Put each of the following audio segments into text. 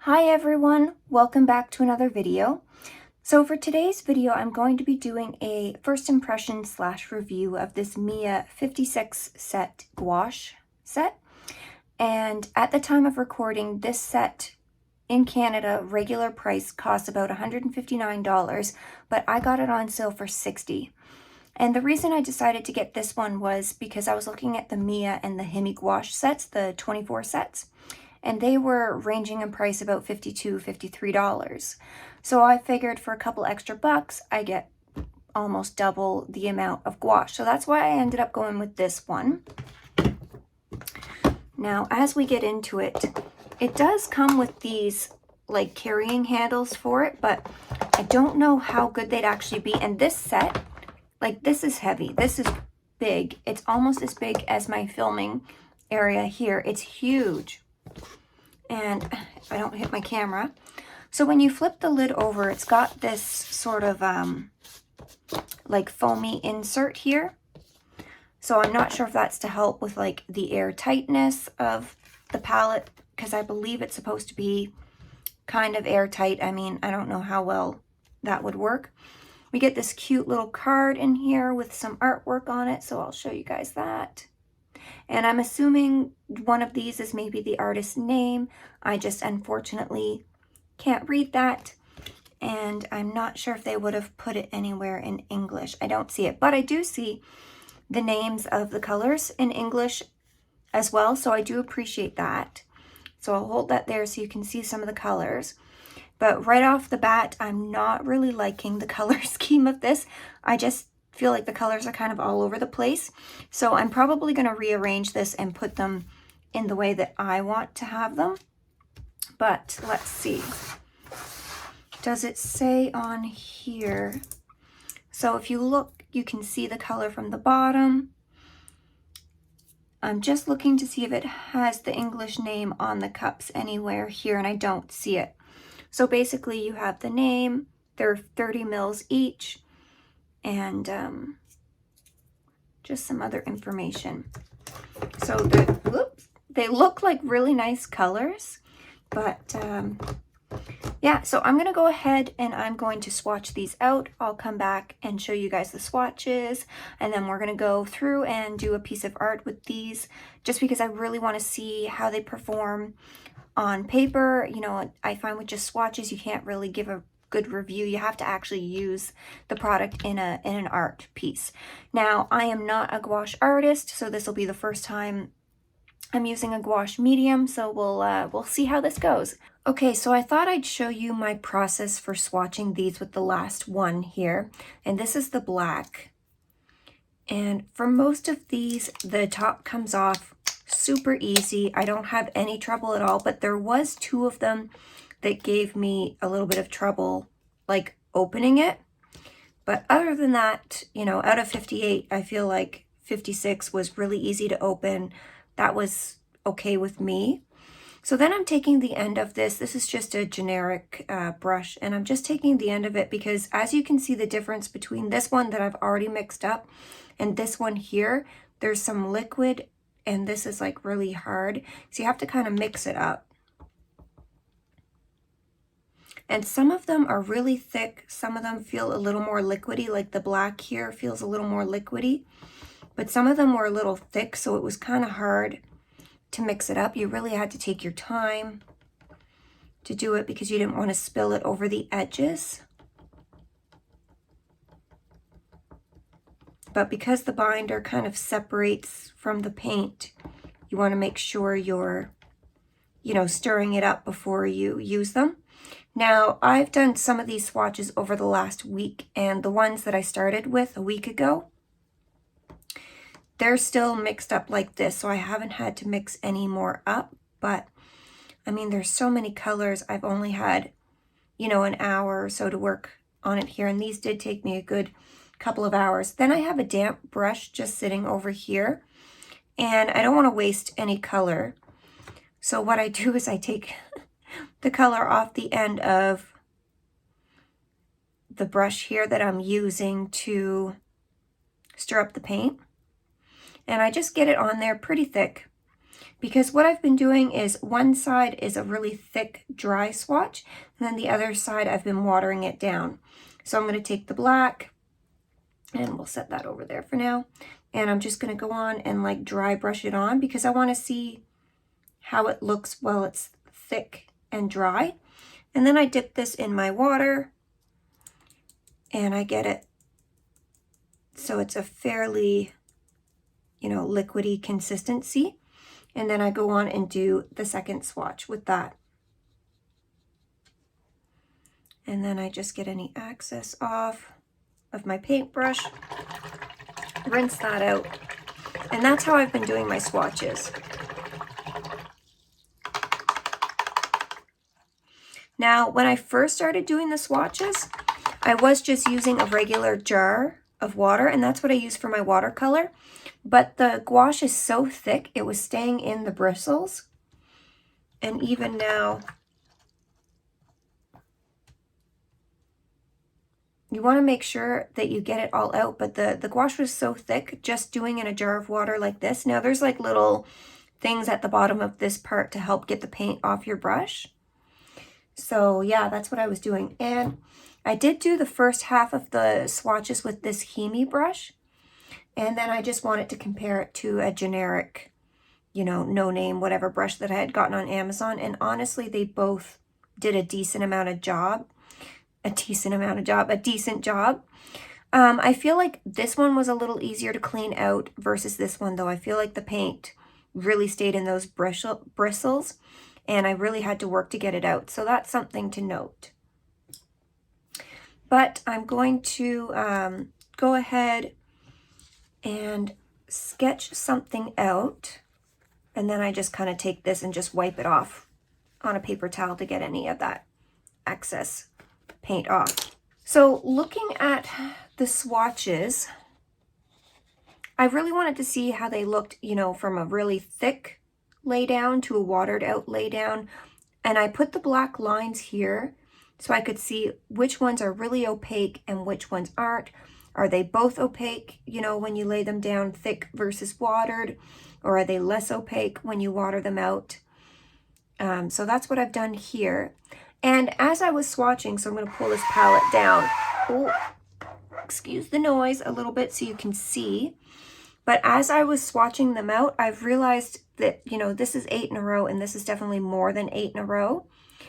Hi everyone, welcome back to another video. So for today's video, I'm going to be doing a first impression / review of this Miya 56 set gouache set. And at the time of recording, this set in Canada, regular price costs about $159, but I got it on sale for $60. And the reason I decided to get this one was because I was looking at the Miya and the Himi gouache sets, the 24 sets. And they were ranging in price about $52, $53. So I figured for a couple extra bucks, I get almost double the amount of gouache. So that's why I ended up going with this one. Now, as we get into it, it does come with these like carrying handles for it, but I don't know how good they'd actually be. And this set, like this is heavy, this is big. It's almost as big as my filming area here. It's huge. And if I don't hit my camera. So when you flip the lid over, it's got this sort of like foamy insert here. So I'm not sure if that's to help with like the air tightness of the palette, because I believe it's supposed to be kind of airtight. I mean, I don't know how well that would work. We get this cute little card in here with some artwork on it, so I'll show you guys that. And I'm assuming one of these is maybe the artist's name. I just unfortunately can't read that. And I'm not sure if they would have put it anywhere in English. I don't see it, but I do see the names of the colors in English as well. So I do appreciate that. So I'll hold that there so you can see some of the colors. But right off the bat, I'm not really liking the color scheme of this. I just feel like the colors are kind of all over the place. So I'm probably going to rearrange this and put them in the way that I want to have them. But let's see. Does it say on here? So if you look, you can see the color from the bottom. I'm just looking to see if it has the English name on the cups anywhere here, and I don't see it. So basically you have the name, they're 30 mils each, and just some other information. So they look like really nice colors, but yeah, so I'm gonna go ahead and I'm going to swatch these out. I'll come back and show you guys the swatches, and then we're gonna go through and do a piece of art with these, just because I really want to see how they perform on paper. You know, I find with just swatches, you can't really give a good review. You have to actually use the product in an art piece. Now, I am not a gouache artist, so this will be the first time I'm using a gouache medium, so we'll see how this goes. Okay, so I thought I'd show you my process for swatching these with the last one here, and this is the black. And for most of these, the top comes off super easy. I don't have any trouble at all, but there was two of them that gave me a little bit of trouble, like opening it. But other than that, you know, out of 58, I feel like 56 was really easy to open. That was okay with me. So then I'm taking the end of this. This is just a generic brush, and I'm just taking the end of it because as you can see the difference between this one that I've already mixed up and this one here, there's some liquid, and this is like really hard. So you have to kind of mix it up. And some of them are really thick. Some of them feel a little more liquidy, like the black here feels a little more liquidy. But some of them were a little thick, so it was kind of hard to mix it up. You really had to take your time to do it because you didn't want to spill it over the edges. But because the binder kind of separates from the paint, you want to make sure you're, you know, stirring it up before you use them. Now, I've done some of these swatches over the last week, and the ones that I started with a week ago, they're still mixed up like this, so I haven't had to mix any more up. But, I mean, there's so many colors. I've only had, you know, an hour or so to work on it here, and these did take me a good couple of hours. Then I have a damp brush just sitting over here, and I don't want to waste any color. So what I do is I take the color off the end of the brush here that I'm using to stir up the paint. And I just get it on there pretty thick. Because what I've been doing is one side is a really thick, dry swatch, and then the other side I've been watering it down. So I'm going to take the black, and we'll set that over there for now. And I'm just going to go on and like dry brush it on because I want to see how it looks while it's thick and dry. And then I dip this in my water and I get it so it's a fairly, you know, liquidy consistency. And then I go on and do the second swatch with that. And then I just get any excess off of my paintbrush, rinse that out. And that's how I've been doing my swatches. Now, when I first started doing the swatches, I was just using a regular jar of water, and that's what I use for my watercolor. But the gouache is so thick, it was staying in the bristles. And even now, you want to make sure that you get it all out. But the gouache was so thick, just doing in a jar of water like this. Now, there's like little things at the bottom of this part to help get the paint off your brush. So yeah, that's what I was doing. And I did do the first half of the swatches with this Himi brush. And then I just wanted to compare it to a generic, you know, no name, whatever brush that I had gotten on Amazon. And honestly, they both did a decent job. I feel like this one was a little easier to clean out versus this one, though. I feel like the paint really stayed in those bristles, and I really had to work to get it out. So that's something to note. But I'm going to go ahead and sketch something out, and then I just kind of take this and just wipe it off on a paper towel to get any of that excess paint off. So looking at the swatches, I really wanted to see how they looked, you know, from a really thick lay down to a watered out lay down. And I put the black lines here so I could see which ones are really opaque and which ones aren't. Are they both opaque, you know, when you lay them down thick versus watered? Or are they less opaque when you water them out? So that's what I've done here. And as I was swatching, so I'm going to pull this palette down. Oh, excuse the noise a little bit so you can see. But as I was swatching them out, I've realized that, you know, this is 8 in a row, and this is definitely more than 8 in a row.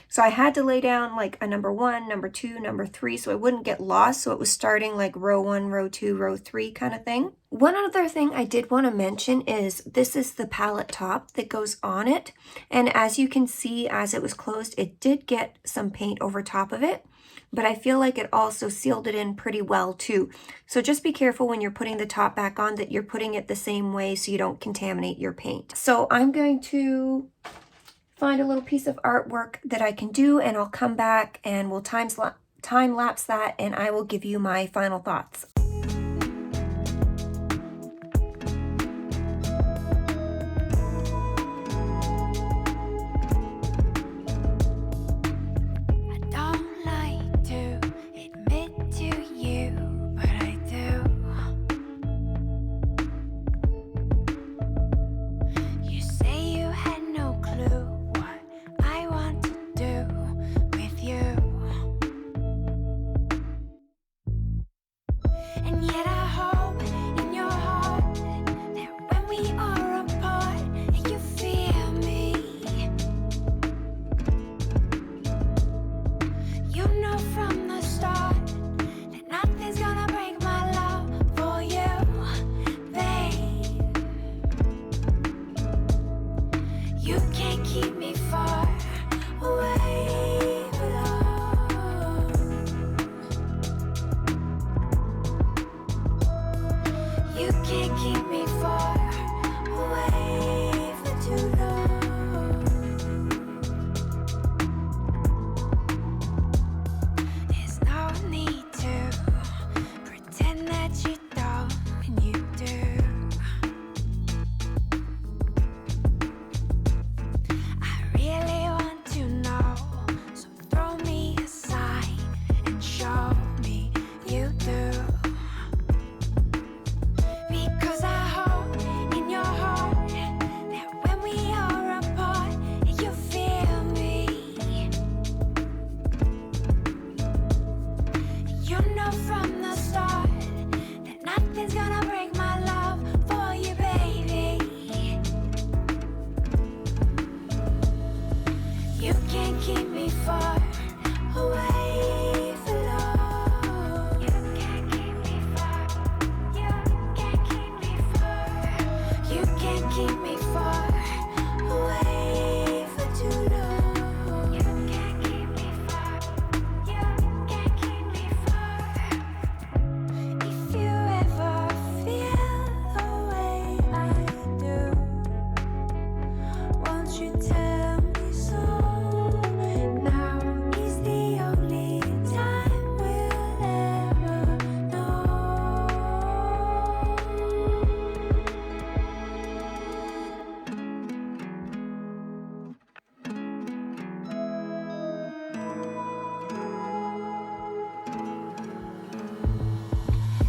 So I had to lay down like a number 1, number 2, number 3, so I wouldn't get lost. So it was starting like row 1, row 2, row 3 kind of thing. One other thing I did want to mention is this is the palette top that goes on it. And as you can see, as it was closed, it did get some paint over top of it. But I feel like it also sealed it in pretty well too. So just be careful when you're putting the top back on that you're putting it the same way so you don't contaminate your paint. So I'm going to find a little piece of artwork that I can do, and I'll come back and we'll time lapse that, and I will give you my final thoughts. keep me far away for long. You can't keep me far. You can't keep me far. You can't keep me far away for too long. You can't keep me far. You can't keep me far. If you ever feel the way I do, won't you tell me so? Now is the only time we'll ever know.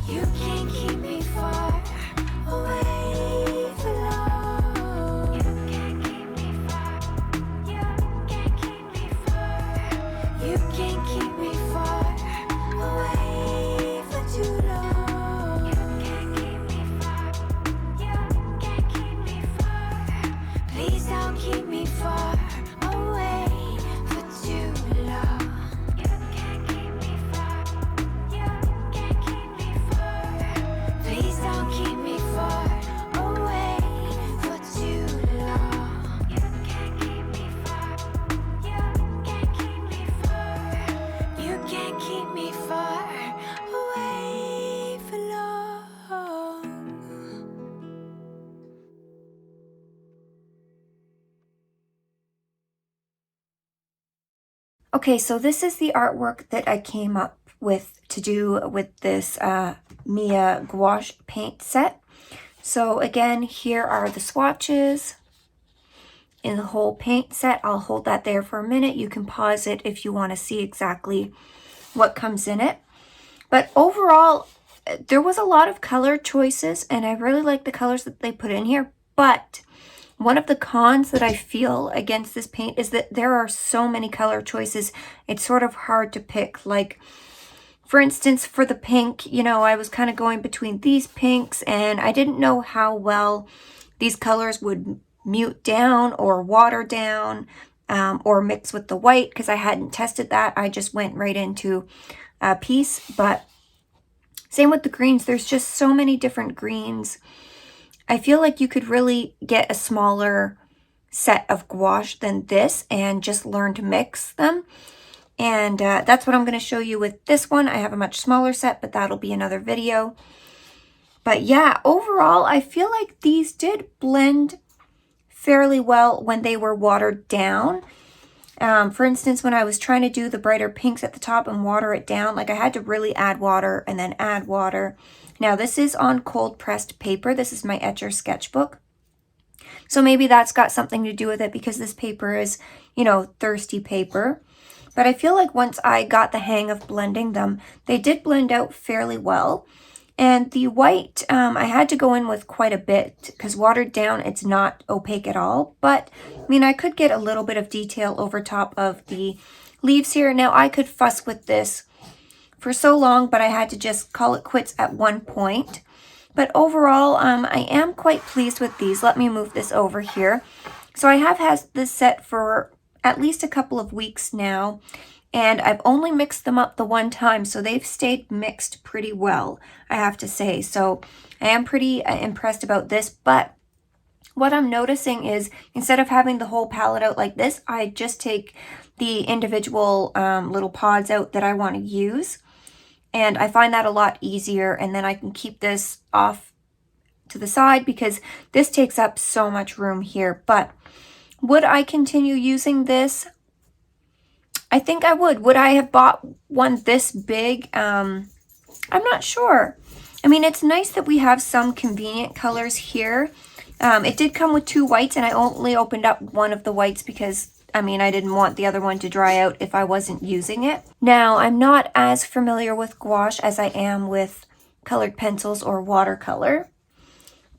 You can't keep me far away for long. You can't keep me far. You can't keep me far. You can't keep me far away for too long. You can't keep me far. You can't keep me far. Please don't keep me far away for too long. You can't keep me far. You can't keep me far. Please don't keep me far away for too long. You can't keep me far. You can't keep me far. You can't keep me far away for long. Okay, so this is the artwork that I came up with to do with this Miya Gouache paint set. So again, here are the swatches in the whole paint set. I'll hold that there for a minute. You can pause it if you want to see exactly what comes in it. But overall, there was a lot of color choices, and I really like the colors that they put in here. But one of the cons that I feel against this paint is that there are so many color choices. It's sort of hard to pick. Like, for instance, for the pink, you know, I was kind of going between these pinks, and I didn't know how well these colors would mute down or water down or mix with the white, because I hadn't tested that. I just went right into a piece. But same with the greens. There's just so many different greens. I feel like you could really get a smaller set of gouache than this and just learn to mix them. And that's what I'm going to show you with this one. I have a much smaller set, but that'll be another video. But yeah, overall, I feel like these did blend fairly well when they were watered down. For instance, when I was trying to do the brighter pinks at the top and water it down, like I had to really add water and then add water. Now this is on cold pressed paper. This is my Etcher sketchbook. So maybe that's got something to do with it, because this paper is, you know, thirsty paper. But I feel like once I got the hang of blending them, they did blend out fairly well. And the white, I had to go in with quite a bit, because watered down, it's not opaque at all. But, I mean, I could get a little bit of detail over top of the leaves here. Now, I could fuss with this for so long, but I had to just call it quits at one point. But overall, I am quite pleased with these. Let me move this over here. So I have had this set for at least a couple of weeks now, and I've only mixed them up the one time, so they've stayed mixed pretty well, I have to say. So I am pretty impressed about this. But what I'm noticing is, instead of having the whole palette out like this, I just take the individual little pods out that I want to use. And I find that a lot easier, and then I can keep this off to the side, because this takes up so much room here. But would I continue using this? I think I would. Would I have bought one this big? I'm not sure. I mean, it's nice that we have some convenient colors here. It did come with 2 whites, and I only opened up one of the whites because, I mean, I didn't want the other one to dry out if I wasn't using it. Now, I'm not as familiar with gouache as I am with colored pencils or watercolor,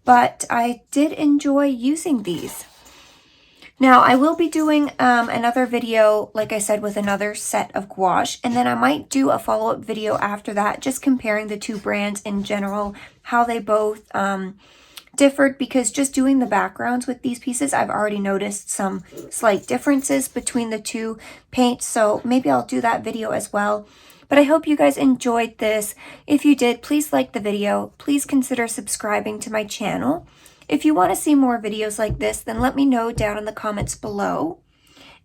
but I did enjoy using these. Now, I will be doing another video, like I said, with another set of gouache, and then I might do a follow-up video after that, just comparing the 2 brands in general, how they both differed because just doing the backgrounds with these pieces, I've already noticed some slight differences between the two paints, so maybe I'll do that video as well. But I hope you guys enjoyed this. If you did, please like the video. Please consider subscribing to my channel. If you want to see more videos like this, then let me know down in the comments below.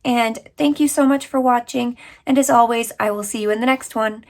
And thank you so much for watching, and as always, I will see you in the next one.